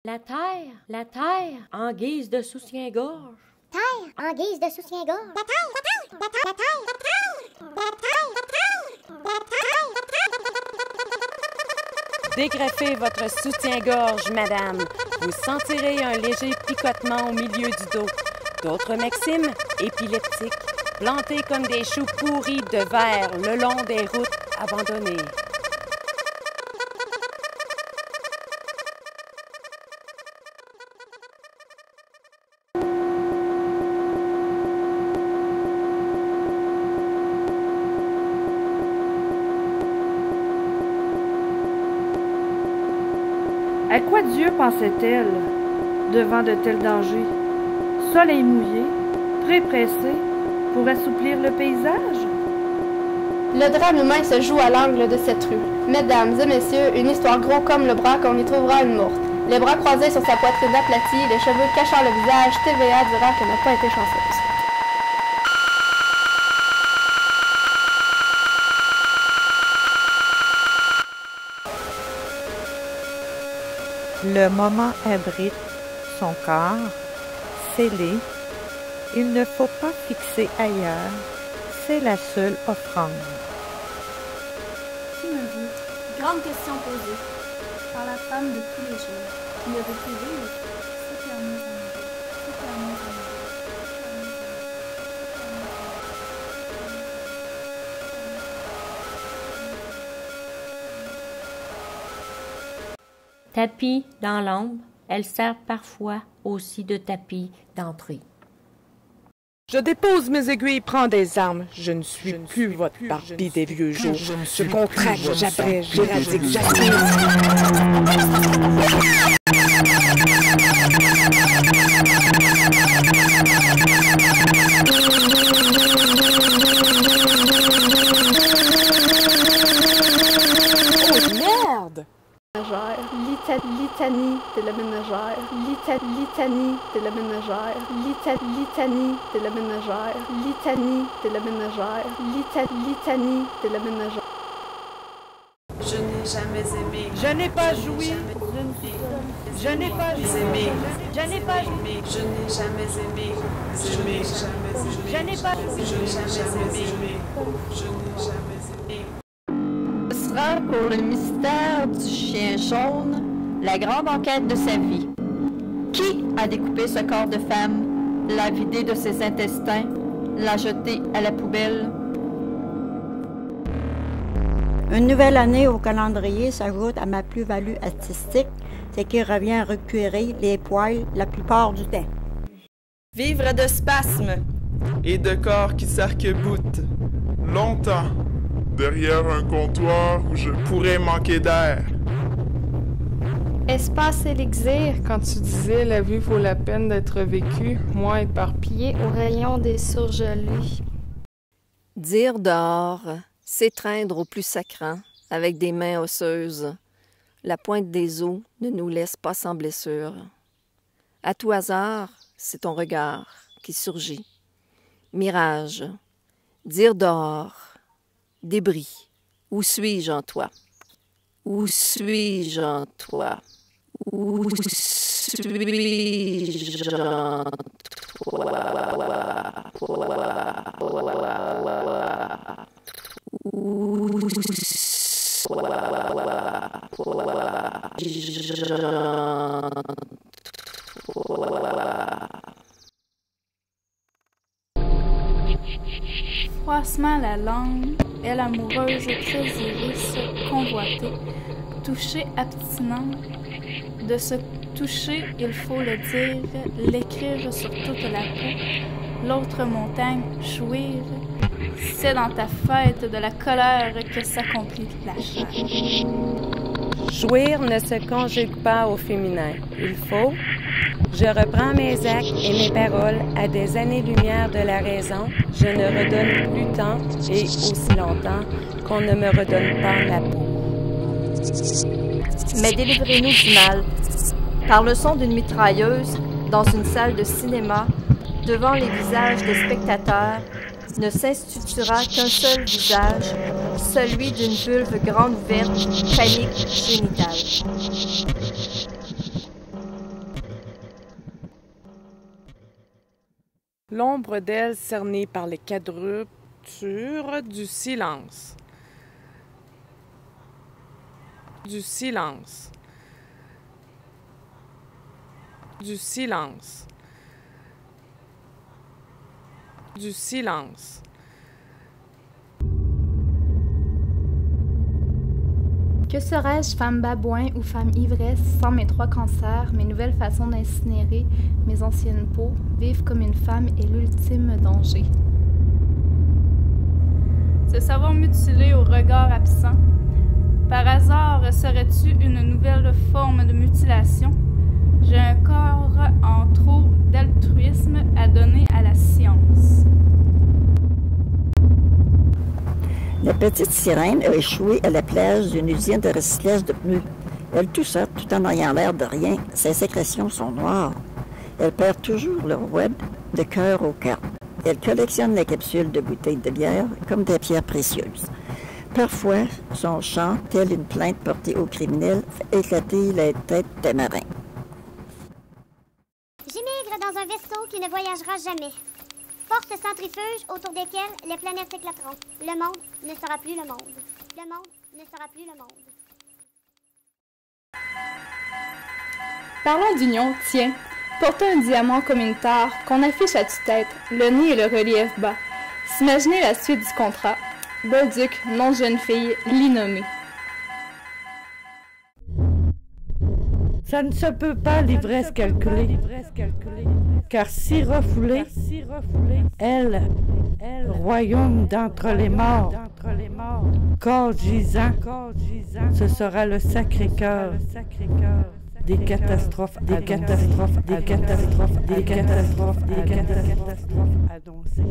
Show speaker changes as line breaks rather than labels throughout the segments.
La terre, en guise de soutien-gorge.
Terre, en guise de soutien-gorge. La terre, la terre, la terre, la terre, la terre, la terre, la terre.
Dégreffez votre soutien-gorge, madame. Vous sentirez un léger picotement au milieu du dos. D'autres maximes, épileptiques, plantés comme des choux pourris de verre le long des routes abandonnées.
À quoi Dieu pensait-elle devant de tels dangers? Soleil mouillé, très pressé, pour assouplir le paysage?
Le drame humain se joue à l'angle de cette rue. Mesdames et messieurs, une histoire gros comme le bras qu'on y trouvera une morte. Les bras croisés sur sa poitrine aplatie, les cheveux cachant le visage, TVA dira qu'elle n'a pas été chanceuse.
Le moment abrite son corps, scellé. Il ne faut pas fixer ailleurs, c'est la seule offrande.
Qui me veut? Grande question posée par la femme de tous les jours. Qui me veut plus vivre? C'est permis à mourir. C'est permis à mourir.
Tapis dans l'ombre, elle sert parfois aussi de tapis d'entrée.
Je dépose mes aiguilles, prends des armes. Je ne suis plus votre Barbie des vieux jours. Je contracte, j'abrège, j'éradique, j'aspire. Oh merde!
Litanie de la ménagère, litanie de la ménagère, litanie de la ménagère, litanie de la ménagère, litanie de la ménagère.
Je n'ai jamais aimé.
Je n'ai pas joui. Je n'ai pas
aimé.
Je n'ai pas
aimé. Je n'ai jamais aimé. Je n'ai jamais aimé.
Je n'ai pas
Je n'ai jamais aimé. Je n'ai jamais aimé.
Ce sera pour le mystère du chien jaune, la grande enquête de sa vie. Qui a découpé ce corps de femme, l'a vidé de ses intestins, l'a jeté à la poubelle?
Une nouvelle année au calendrier s'ajoute à ma plus-value artistique, c'est qu'il revient à recueillir les poils la plupart du temps.
Vivre de spasmes
et de corps qui s'arc-boutent longtemps derrière un comptoir où je pourrais manquer d'air.
Espace élixir, quand tu disais la vie vaut la peine d'être vécue, moi éparpillé au rayon des surgelés.
Dire dehors, s'étreindre au plus sacrant, avec des mains osseuses. La pointe des os ne nous laisse pas sans blessure. À tout hasard, c'est ton regard qui surgit. Mirage, dire dehors, débris, où suis-je en toi? Où suis-je en toi? Où suis-je en
Froissement la langue, elle amoureuse, très iris, convoitée, touchée abstinente. De se toucher, il faut le dire, l'écrire sur toute la peau. L'autre montagne, jouir, c'est dans ta fête de la colère que s'accomplit la chair.
Jouir ne se conjugue pas au féminin. Il faut. Je reprends mes actes et mes paroles à des années-lumière de la raison. Je ne redonne plus tant et aussi longtemps qu'on ne me redonne pas la peau.
Mais délivrez-nous du mal. Par le son d'une mitrailleuse, dans une salle de cinéma, devant les visages des spectateurs, ne s'instituera qu'un seul visage, celui d'une vulve grande ouverte, panique génitale.
L'ombre d'elle cernée par les quadruptures du silence. Du silence. Du silence. Du silence.
Que serais-je, femme babouin ou femme ivresse, sans mes 3 cancers, mes nouvelles façons d'incinérer, mes anciennes peaux, vivre comme une femme est l'ultime danger. Se savoir mutilé au regard absent. Par hasard, serais-tu une nouvelle forme de mutilation? J'ai un corps en trop d'altruisme à donner à la science.
La petite sirène a échoué à la plage d'une usine de recyclage de pneus. Elle toussa tout en ayant l'air de rien. Ses sécrétions sont noires. Elle perd toujours leur web de cœur au carpe. Elle collectionne les capsules de bouteilles de bière comme des pierres précieuses. Parfois, son chant, tel une plainte portée aux criminels, fait éclater les têtes des marins.
J'émigre dans un vaisseau qui ne voyagera jamais. Force centrifuge autour desquelles les planètes s'éclateront. Le monde ne sera plus le monde. Le monde ne sera plus le monde.
Parlons d'union, tiens. Porter un diamant comme une tare qu'on affiche à tue-tête, le nez et le relief bas. S'imaginer la suite du contrat. Bolduc, non jeune fille, l'innommée.
Ça ne se peut pas l'ivresse calculée, car si refoulée, elle, royaume d'entre les morts, corps gisant, ce sera le Sacré-Cœur. Des catastrophes annoncées.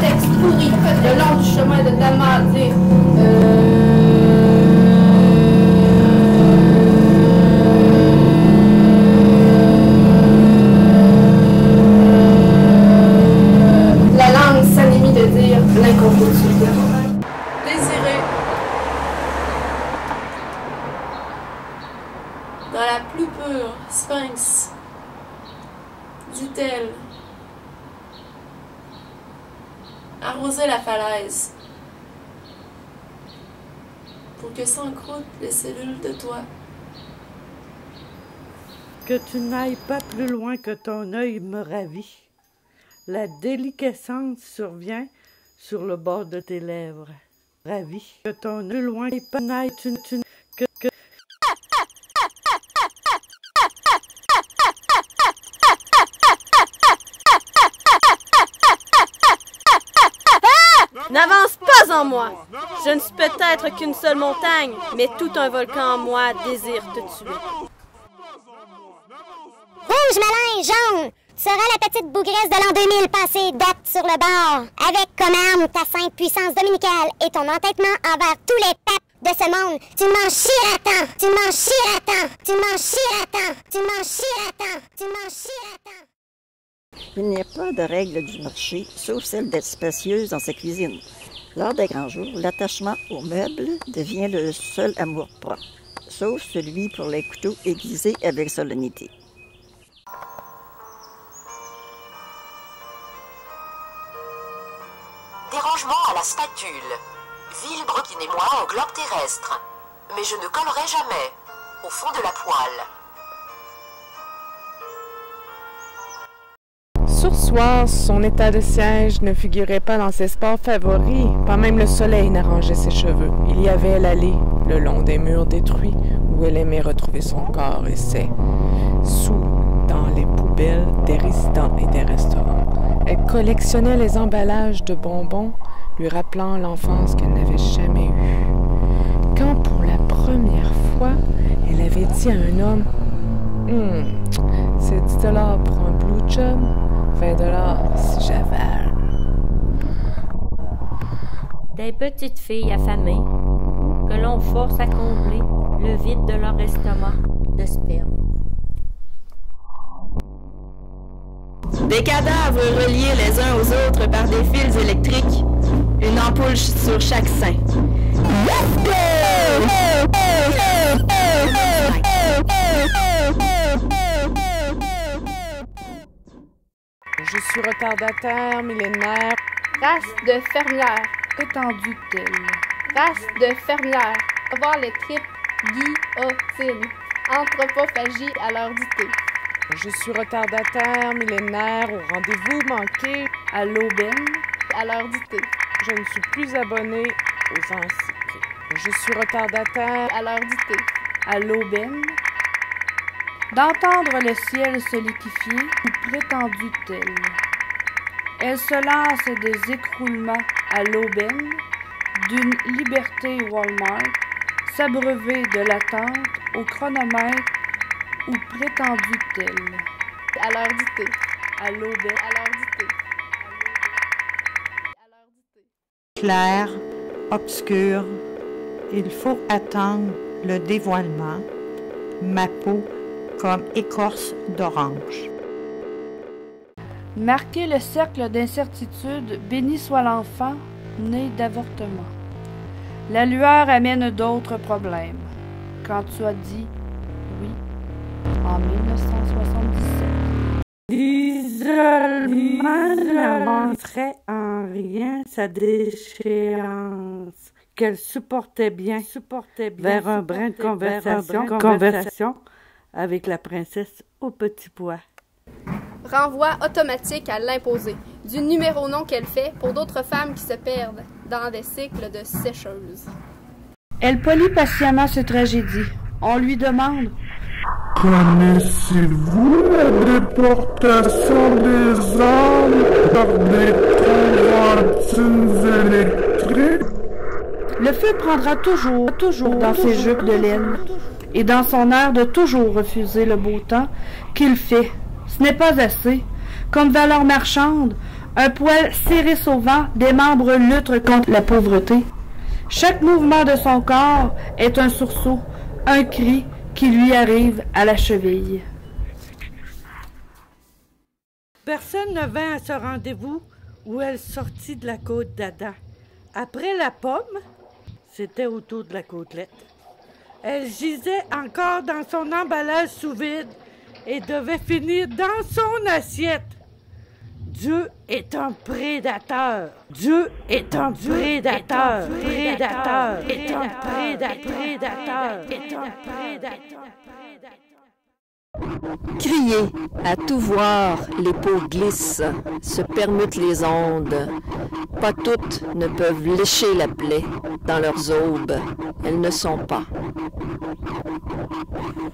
Texte pourri, le long du chemin de Dalma à dire la langue s'anémie de dire l'incompréhensible.
Désiré. Dans la plus pure sphinx, dit-elle, arroser la falaise pour que s'encroûtent les cellules de toi.
Que tu n'ailles pas plus loin que ton œil me ravit. La déliquescence survient sur le bord de tes lèvres. Ravi. Que ton œil loin et pas n'aille que
N'avance pas en moi. Je ne suis peut-être qu'une seule montagne, mais tout un volcan en moi désire te tuer.
Rouge, malin, jaune, tu seras la petite bougresse de l'an 2000 passée date sur le bord, avec comme arme ta sainte puissance dominicale et ton entêtement envers tous les papes de ce monde. Tu m'en chieras tant, tu m'en chieras tant, tu m'en chieras tant, tu m'en chieras tant, tu m'en chieras tant.
Il n'y a pas de règle du marché, sauf celle d'être spacieuse dans sa cuisine. Lors des grands jours, l'attachement aux meubles devient le seul amour-propre, sauf celui pour les couteaux aiguisés avec solennité.
Dérangement à la spatule. Villebrequin-et-moi en globe terrestre. Mais je ne collerai jamais. Au fond de la poêle.
Sur soir, son état de siège ne figurait pas dans ses sports favoris. Pas même le soleil n'arrangeait ses cheveux. Il y avait l'allée, le long des murs détruits, où elle aimait retrouver son corps et ses sous dans les poubelles des résidents et des restaurants. Elle collectionnait les emballages de bonbons, lui rappelant l'enfance qu'elle n'avait jamais eue. Quand pour la première fois, elle avait dit à un homme « c'est 10 $ pour un blue job, 20 $ si j'avale. »
Des petites filles affamées que l'on force à combler le vide de leur estomac de sperme.
Des cadavres reliés les uns aux autres par des fils électriques.
Une ampoule sur chaque sein.
Je suis retardataire, millénaire.
Race de fermière.
Étendue telle.
Race de fermière. Avoir les tripes guillotine. Anthropophagie à l'heure du thé.
Je suis retardataire, millénaire, au rendez-vous manqué.
À l'aubaine.
À l'heure du thé.
Je ne suis plus abonné aux anciens. Je suis retardataire.
À l'heure du thé.
À l'aubaine. D'entendre le ciel se liquéfier ou prétendu tel. Elle se lance des écroulements à l'aubaine d'une liberté Walmart, s'abreuver de l'attente au chronomètre ou prétendu tel.
À l'heure du thé.
À l'aubaine.
À l'heure du thé.
Clair, obscur, il faut attendre le dévoilement. Ma peau comme écorce d'orange.
Marquer le cercle d'incertitude, béni soit l'enfant, né d'avortement. La lueur amène d'autres problèmes. Quand tu as dit oui, en 1977.
L'isolement n'avancerait en rien sa déchéance, qu'elle supportait bien vers un brin de conversation avec la princesse au petit pois.
Renvoi automatique à l'imposé, du numéro non qu'elle fait pour d'autres femmes qui se perdent dans des cycles de sécheuses.
Elle polit patiemment ce tragédie. On lui demande:
connaissez-vous la déportation des âmes par des trombotines électriques?
Le feu prendra toujours dans ses jupes de laine et dans son air de toujours refuser le beau temps qu'il fait. Ce n'est pas assez. Comme valeur marchande, un poil serré au vent, des membres luttent contre la pauvreté. Chaque mouvement de son corps est un sursaut, un cri qui lui arrive à la cheville.
Personne ne vint à ce rendez-vous où elle sortit de la côte d'Adam. Après la pomme, c'était autour de la côtelette. Elle gisait encore dans son emballage sous vide et devait finir dans son assiette. Dieu est un prédateur. Dieu est un prédateur. Prédateur. Est un prédateur. Est un prédateur.
Crier, à tout voir, les peaux glissent, se permutent les ondes. Pas toutes ne peuvent lécher la plaie dans leurs aubes. Elles ne sont pas.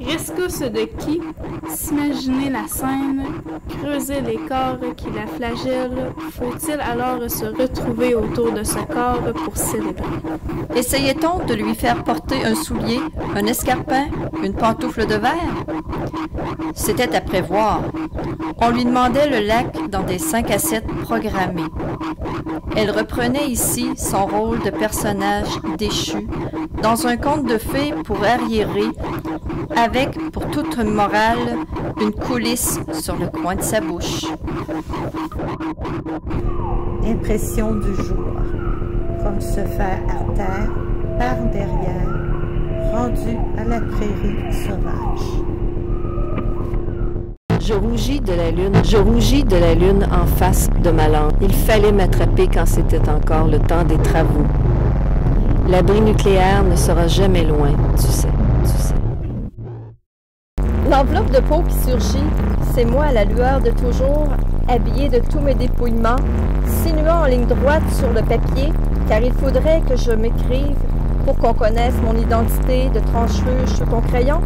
Riscousse de qui, s'imaginer la scène, creuser les corps qui la flagellent, faut-il alors se retrouver autour de ce corps pour célébrer?
Essayait-on de lui faire porter un soulier, un escarpin, une pantoufle de verre? C'était à prévoir. On lui demandait le lac dans des 5 à 7 programmés. Elle reprenait ici son rôle de personnage déchu dans un conte de fées pour arriéré, avec, pour toute morale, une coulisse sur le coin de sa bouche.
Impression du jour, comme se faire à terre, par derrière, rendu à la prairie sauvage.
Je rougis de la lune en face de ma lampe. Il fallait m'attraper quand c'était encore le temps des travaux. L'abri nucléaire ne sera jamais loin, tu sais.
L'enveloppe de peau qui surgit, c'est moi à la lueur de toujours, habillée de tous mes dépouillements, sinuant en ligne droite sur le papier, car il faudrait que je m'écrive pour qu'on connaisse mon identité de trancheuse sur ton crayon.